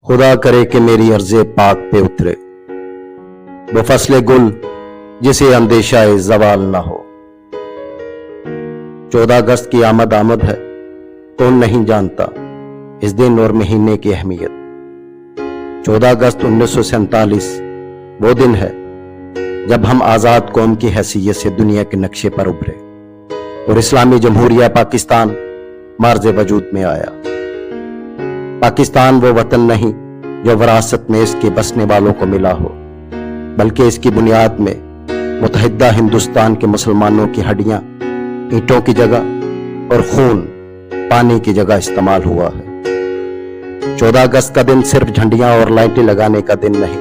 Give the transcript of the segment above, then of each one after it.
खुदा करे कि मेरी अर्ज़े पाक पे उतरे वो फसले गुल जिसे अंदेशा ज़वाल ना हो। 14 अगस्त की आमद है, कौन नहीं जानता इस दिन और महीने की अहमियत। 14 अगस्त 1947 वो दिन है जब हम आज़ाद कौम की हैसियत से दुनिया के नक्शे पर उभरे और इस्लामी जमहूरिया पाकिस्तान मार्ज़ वजूद में आया। पाकिस्तान वो वतन नहीं जो विरासत में इसके बसने वालों को मिला हो, बल्कि इसकी बुनियाद में मुतहदा हिंदुस्तान के मुसलमानों की हड्डियां ईंटों की जगह और खून पानी की जगह इस्तेमाल हुआ है। 14 अगस्त का दिन सिर्फ झंडियां और लाइटें लगाने का दिन नहीं,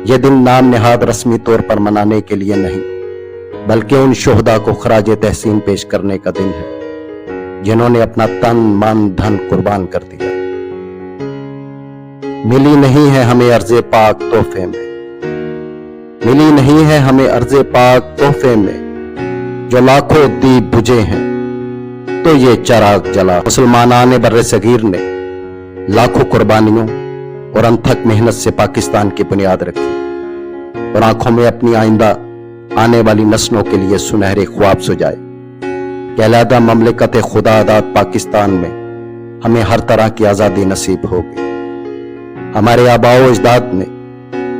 यह दिन नाम निहाद रस्मी तौर पर मनाने के लिए नहीं, बल्कि उन शोहदा को खराज तहसीन पेश करने का दिन है जिन्होंने अपना तन मन धन कुर्बान कर दिया। मिली नहीं है हमें अर्ज़े पाक तोहफे में, मिली नहीं है हमें अर्ज़े पाक तोहफे में, जो लाखों दीप बुझे हैं तो ये चराग जला। मुसलमानाने बर्रे सगीर ने लाखों कुर्बानियों और अनथक मेहनत से पाकिस्तान की बुनियाद रखी और आंखों में अपनी आइंदा आने वाली नस्लों के लिए सुनहरे ख्वाब सुजाए कि अलहदा ममलिकत खुदा आज़ाद पाकिस्तान में हमें हर तरह की आज़ादी नसीब होगी। हमारे आबाओ अजदाद ने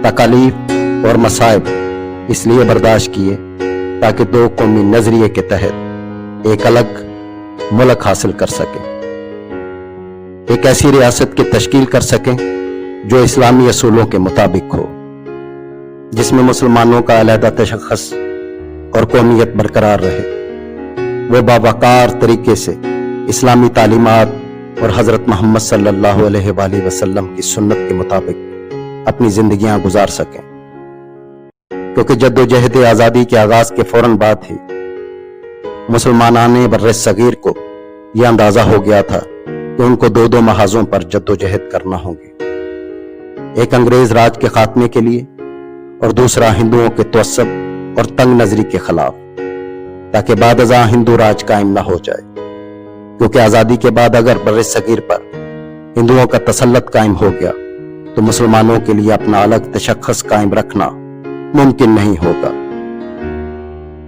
तकालीफ और मसाइब इसलिए बर्दाश्त किए ताकि दो कौमी नजरिए के तहत एक अलग मुल्क हासिल कर सकें, एक ऐसी रियासत की तश्कील कर सकें जो इस्लामी असूलों के मुताबिक हो, जिसमें मुसलमानों का अलहदा तशख़्ख़ुस और कौमियत बरकरार रहे। वो बावकार तरीके से इस्लामी तालीमात और हज़रत मोहम्मद सल्लल्लाहु अलैहि वसल्लम की सुन्नत के मुताबिक अपनी जिंदगियां गुजार सकें, क्योंकि जद्दोजहद आज़ादी के आगाज के फौरन बाद ही मुसलमानाने बर्रे सगीर को यह अंदाजा हो गया था कि उनको दो महाजों पर जद्दोजहद करना होगी, एक अंग्रेज राज के खात्मे के लिए और दूसरा हिंदुओं के तवस्सुब और तंग नजरी के खिलाफ, ताकि बाद अज़ां हिंदू राज कायम न हो जाए। क्योंकि आज़ादी के बाद अगर बर्रे सगीर पर हिंदुओं का तसल्लुत कायम हो गया तो मुसलमानों के लिए अपना अलग तशख़्ख़ुस कायम रखना मुमकिन नहीं होगा।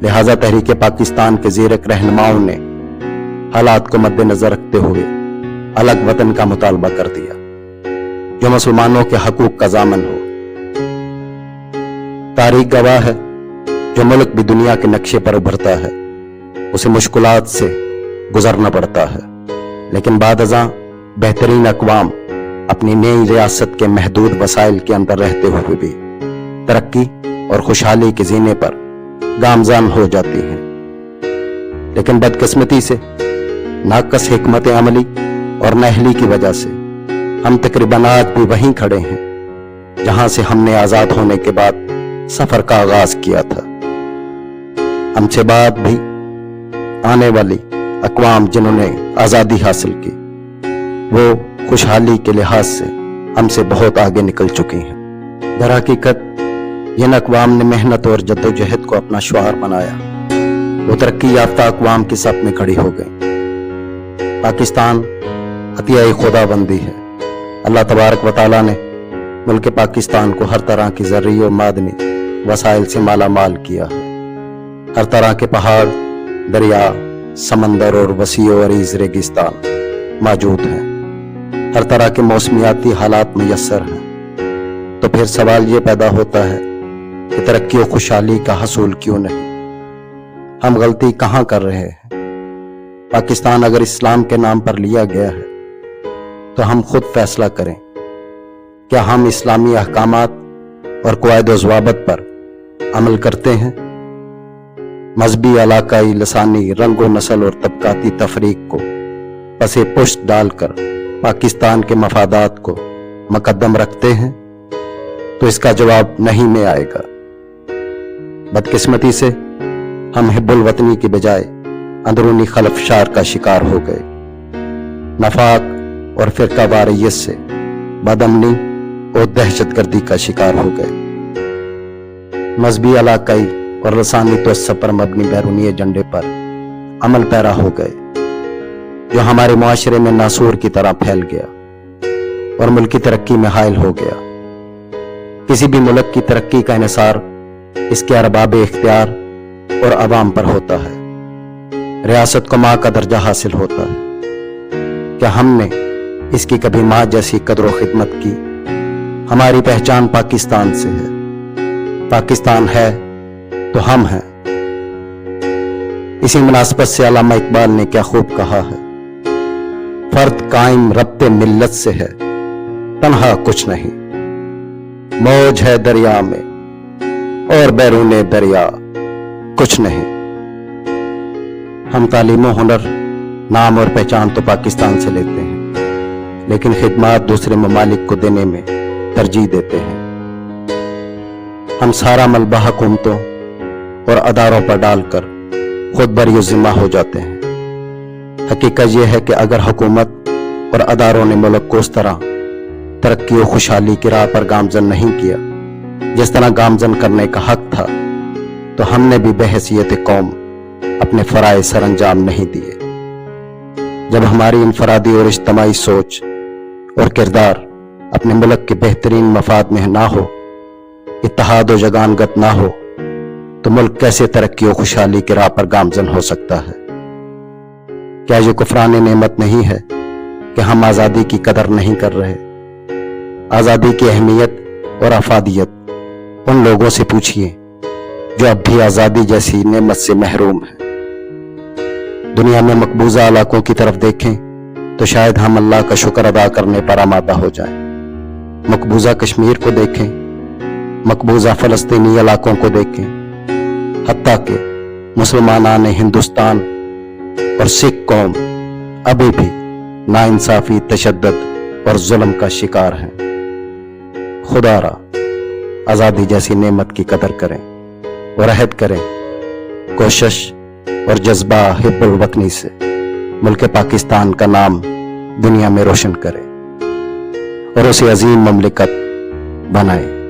लिहाजा तहरीक पाकिस्तान के ज़ीरक रहनुमाओं ने हालात को मद्देनजर रखते हुए अलग वतन का मुतालबा कर दिया जो मुसलमानों के हकूक का ज़ामन हो। तारीख गवाह है, जो मुल्क भी दुनिया के नक्शे पर उभरता है उसे मुश्किलात से गुजरना पड़ता है, लेकिन बाद अज़ां बेहतरीन अक़वाम अपनी नई रियासत के महदूद वसाइल के अंदर रहते हुए भी तरक्की और खुशहाली के जीने पर गामज़ान हो जाती हैं। लेकिन बदकिस्मती से नाक़स हिकमत अमली और नाअहली की वजह से हम तकरीबन आज भी वहीं खड़े हैं जहां से हमने आज़ाद होने के बाद सफ़र का आगाज किया था। हमसे बाद भी आने वाली अक़वाम जिन्होंने आज़ादी हासिल की वो खुशहाली के लिहाज से हमसे बहुत आगे निकल चुकी हैं। दर हकीकत जिन अक़वाम ने मेहनत और जद्दोजहद को अपना शुआर बनाया वो तरक्की याफ्ता अक़वाम की सफ में खड़ी हो गई। पाकिस्तान अतिया खुदाबंदी है। अल्लाह तबारक व तआला ने मुल्क पाकिस्तान को हर तरह की ज़र्री और मादनी वसाइल से माला माल किया है। हर तरह के पहाड़, दरिया, समंदर और वसी और अरीज़ रेगिस्तान मौजूद हैं। हर तरह के मौसमियाती हालात मुयस्सर हैं। तो फिर सवाल ये पैदा होता है कि तरक्की और खुशहाली का हसूल क्यों नहीं? हम गलती कहाँ कर रहे हैं? पाकिस्तान अगर इस्लाम के नाम पर लिया गया है तो हम खुद फैसला करें, क्या हम इस्लामी अहकामात और क़वाइद व ज़वाबित पर अमल करते हैं? मजहबी, इलाकाई, लसानी, रंगो नस्ल और तबकाती तफरीक को पसे पुष्ट डालकर पाकिस्तान के मफादात को मुकद्दम रखते हैं? तो इसका जवाब नहीं में आएगा। बदकिस्मती से हम हिब्बुल वतनी के बजाय अंदरूनी खलफशार का शिकार हो गए। नफाक और फिरका वारियत से बदअमनी और दहशतगर्दी का शिकार हो गए। मजहबी, इलाकाई और लसानी तवस्सुब पर मबनी बैरूनी एजेंडे पर अमल पैरा हो गए जो हमारे मुआशरे में नासूर की तरह फैल गया। اور ملکی ترقی میں حائل ہو گیا۔ کسی بھی ملک کی ترقی کا انحصار اس کے ارباب اختیار اور عوام پر ہوتا ہے۔ ریاست کو ماں کا درجہ حاصل ہوتا ہے۔ کیا ہم نے اس کی کبھی ماں جیسی قدر و خدمت کی؟ ہماری پہچان پاکستان سے ہے۔ پاکستان ہے تو ہم ہیں۔ اسی مناسبت سے علامہ اقبال نے کیا خوب کہا ہے، فرد قائم ربط ملت سے ہے، تنہا کچھ نہیں، موج ہے دریا میں اور بیرون دریا کچھ نہیں۔ ہم تعلیم و ہنر، نام اور پہچان تو پاکستان سے لیتے ہیں، لیکن خدمات دوسرے ممالک کو دینے میں ترجیح دیتے ہیں۔ ہم سارا ملبہ حکومتوں اور اداروں پر ڈال کر خود بری ذمہ ہو جاتے ہیں۔ حقیقت یہ ہے کہ اگر حکومت اور اداروں نے ملک کو اس طرح ترقی و خوشحالی کی راہ پر گامزن نہیں کیا جس طرح گامزن کرنے کا حق تھا، تو ہم نے بھی بحیثیت قوم اپنے فرائض سر انجام نہیں دیے۔ جب ہماری انفرادی اور اجتماعی سوچ اور کردار اپنے ملک کے بہترین مفاد میں نہ ہو، اتحاد و جگانگت نہ ہو، تو ملک کیسے ترقی و خوشحالی کی راہ پر گامزن ہو سکتا ہے؟ کیا یہ کفران نعمت نہیں ہے کہ ہم آزادی کی قدر نہیں کر رہے؟ آزادی کی اہمیت اور افادیت ان لوگوں سے پوچھئے جو اب بھی آزادی جیسی نعمت سے محروم ہیں۔ دنیا میں مقبوضہ علاقوں کی طرف دیکھیں تو شاید ہم اللہ کا شکر ادا کرنے پر آمادہ ہو جائیں۔ مقبوضہ کشمیر کو دیکھیں، مقبوضہ فلسطینی علاقوں کو دیکھیں، حتیٰ کہ مسلمانان ہندوستان اور سکھ قوم ابھی بھی ناانصافی، تشدد اور ظلم کا شکار ہیں۔ خدا را آزادی جیسی نعمت کی قدر کریں اور عہد کریں، کوشش اور جذبہ حب الوطنی سے ملک پاکستان کا نام دنیا میں روشن کریں اور اسے عظیم مملکت بنائیں۔